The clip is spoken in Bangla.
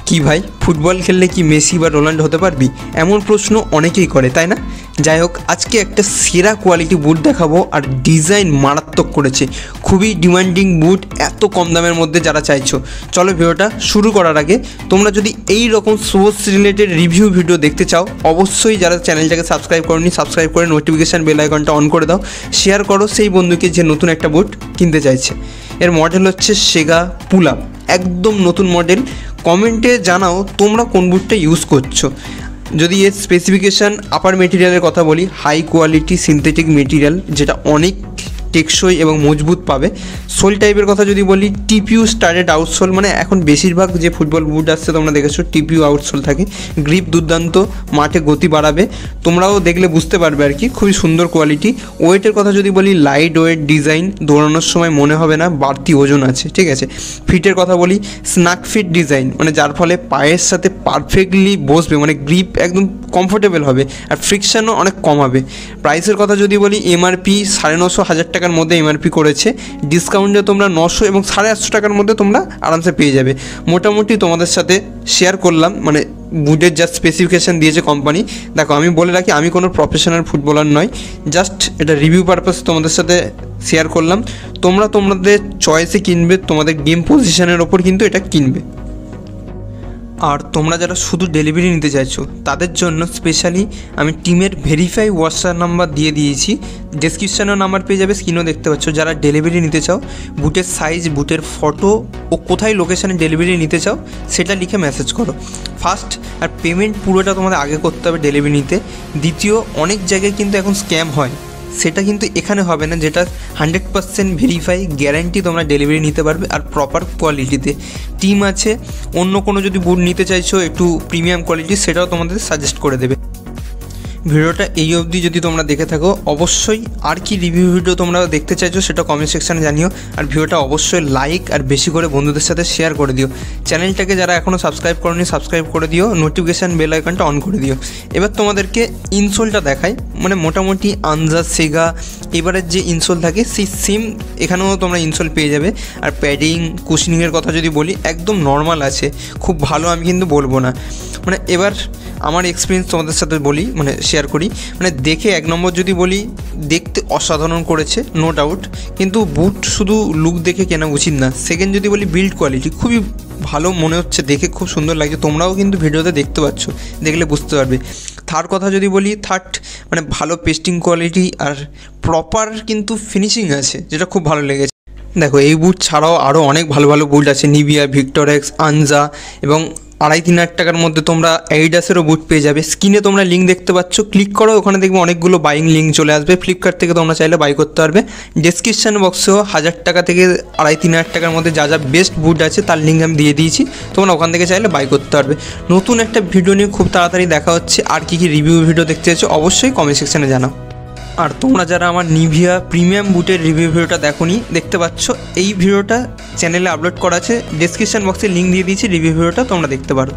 কি ভাই, ফুটবল খেললে কি মেসি বা রোনাল্ডো হতে পারবি? এমন প্রশ্ন অনেকেই করে, তাই না? যাই হোক, আজকে একটা সেরা কোয়ালিটি বুট দেখাবো, আর ডিজাইন মারাত্মক করেছে। খুবই ডিমান্ডিং বুট, এত কম দামের মধ্যে যারা চাইছো। চলো ভিডিওটা শুরু করার আগে তোমরা যদি এই রকম স্পোর্টস রিলেটেড রিভিউ ভিডিও দেখতে চাও, অবশ্যই যারা চ্যানেলটাকে সাবস্ক্রাইব করোনি সাবস্ক্রাইব করে নোটিফিকেশান বেল আইকনটা অন করে দাও। শেয়ার করো সেই বন্ধুকে যে নতুন একটা বুট কিনতে চাইছে। এর মডেল হচ্ছে সেগা পুল আপ, একদম নতুন মডেল। কমেন্টে জানাও তোমরা কোন বুটটা ইউজ করছো। যদি এর স্পেসিফিকেশান আপার মেটেরিয়ালের কথা বলি, হাই কোয়ালিটি সিনথেটিক মেটেরিয়াল, যেটা অনেক টেকসই এবং মজবুত পাবে। সোল টাইপের কথা যদি বলি, টিপিউ স্টার্টেড আউটসোল, মানে এখন বেশিরভাগ যে ফুটবল বুট আসছে তোমরা দেখেছো টিপিউ আউটসোল থাকে। গ্রিপ দুর্দান্ত, মাঠে গতি বাড়াবে, তোমরাও দেখলে বুঝতে পারবে আর কি। খুবই সুন্দর কোয়ালিটি। ওয়েটের কথা যদি বলি, লাইট ওয়েট ডিজাইন, দৌড়ানোর সময় মনে হবে না বাড়তি ওজন আছে, ঠিক আছে। ফিটের কথা বলি, স্নাক ফিট ডিজাইন, মানে যার ফলে পায়ের সাথে পারফেক্টলি বসবে, মানে গ্রিপ একদম কমফোর্টেবল হবে, আর ফ্রিকশানও অনেক কমাবে। প্রাইসের কথা যদি বলি, এমআরপি 950,000 টাকার মধ্যে এমআরপি করেছে। ডিসকাউন্টে তোমরা 900 এবং 850 টাকার মধ্যে তোমরা আরামসে পেয়ে যাবে। মোটামুটি তোমাদের সাথে শেয়ার করলাম, মানে বুটের যা স্পেসিফিকেশান দিয়েছে কোম্পানি। দেখো, আমি বলে রাখি, আমি কোনো প্রফেশনাল ফুটবলার নয়, জাস্ট এটা রিভিউ পারপাস তোমাদের সাথে শেয়ার করলাম। তোমরা তোমাদের চয়েসে কিনবে, তোমাদের গেম পজিশনের ওপর কিন্তু এটা কিনবে। আর তোমরা যারা শুধু ডেলিভারি নিতে চাইছো তাদের জন্য স্পেশালি আমি টিমের ভেরিফাই হোয়াটসঅ্যাপ নাম্বার দিয়ে দিয়েছি। ডেসক্রিপশানেও নাম্বার পেয়ে যাবে, স্ক্রিনও দেখতে পাচ্ছ। যারা ডেলিভারি নিতে চাও, বুটের সাইজ, বুটের ফটো ও কোথায় লোকেশানে ডেলিভারি নিতে চাও সেটা লিখে মেসেজ করো। ফার্স্ট আর পেমেন্ট পুরোটা তোমাদের আগে করতে হবে ডেলিভারি নিতে। দ্বিতীয়, অনেক জায়গায় কিন্তু এখন স্ক্যাম হয়, সেটা কিন্তু এখানে হবে না, যেটা 100% ভেরিফাই গ্যারান্টি তোমরা ডেলিভারি নিতে পারবে, আর প্রপার কোয়ালিটিতে। টিম আছে, অন্য কোনো যদি বুট নিতে চাইছো একটু প্রিমিয়াম কোয়ালিটি, সেটাও তোমাদের সাজেস্ট করে দেবে। ভিডিওটা এই অবধি যদি তোমরা দেখে থাকো, অবশ্যই আর কি রিভিউ ভিডিও তোমরা দেখতে চাইছো সেটা কমেন্ট সেকশানে জানিও। আর ভিডিওটা অবশ্যই লাইক আর বেশি করে বন্ধুদের সাথে শেয়ার করে দিও। চ্যানেলটাকে যারা এখনও সাবস্ক্রাইব করোনি সাবস্ক্রাইব করে দিও, নোটিফিকেশান বেল আইকনটা অন করে দিও। এবার তোমাদেরকে ইনসোলটা দেখাই, মানে মোটামুটি আনজা, সেগা এবারের যে ইনসোল থাকে সেই সেম এখানেও তোমরা ইনসোল পেয়ে যাবে। আর প্যাডিং, কুশনিংয়ের কথা যদি বলি, একদম নর্মাল আছে, খুব ভালো আমি কিন্তু বলবো না। মানে এবার আমার এক্সপিরিয়েন্স তোমাদের সাথে বলি, মানে শেয়ার করি। মানে দেখে এক নম্বর যদি বলি, দেখতে অসাধারণ করেছে নো ডাউট, কিন্তু বুট শুধু লুক দেখে কেনা উচিত না। সেকেন্ড যদি বলি, বিল্ড কোয়ালিটি খুবই ভালো মনে হচ্ছে, দেখে খুব সুন্দর লাগছে। তোমরাও কিন্তু ভিডিওতে দেখতে পাচ্ছ, দেখলে বুঝতে পারবে। থার্ড কথা যদি বলি, থার্ড মানে ভালো পেস্টিং কোয়ালিটি আর প্রপার কিন্তু ফিনিশিং আছে, যেটা খুব ভালো লেগেছে। দেখো, এই বুট ছাড়াও আরও অনেক ভালো ভালো বুট আছে, নিভিয়া, ভিক্টরেক্স, আনজা, এবং 2,500-3,000 টাকার মধ্যে তোমরা অ্যাডিডাসেরও বুট পেয়ে যাবে। স্ক্রিনে তোমরা লিঙ্ক দেখতে পাচ্ছ, ক্লিক করো, ওখানে দেখবে অনেকগুলো বাইং লিঙ্ক চলে আসবে। ফ্লিপকার্ট থেকে তোমরা চাইলে বাই করতে পারবে। ডেসক্রিপশান বক্সেও 1,000 টাকা থেকে 2,500-3,000 টাকার মধ্যে যা যা বেস্ট বুট আছে তার লিঙ্ক আমি দিয়ে দিয়েছি, তোমরা ওখান থেকে চাইলে বাই করতে পারবে। নতুন একটা ভিডিও নিয়ে খুব তাড়াতাড়ি দেখা হচ্ছে। আর কী কী রিভিউ ভিডিও দেখতে চাইছো অবশ্যই কমেন্ট সেকশানে জানাও। আর তোমরা যারা আমার নিভিয়া প্রিমিয়াম বুটের রিভিউ ভিডিওটা দেখোনি, দেখতে পাচ্ছ এই ভিডিওটা চ্যানেলে আপলোড করা আছে, ডেসক্রিপশান বক্সে লিঙ্ক দিয়ে দিয়েছি, রিভিউ ভিডিওটা তোমরা দেখতে পারো।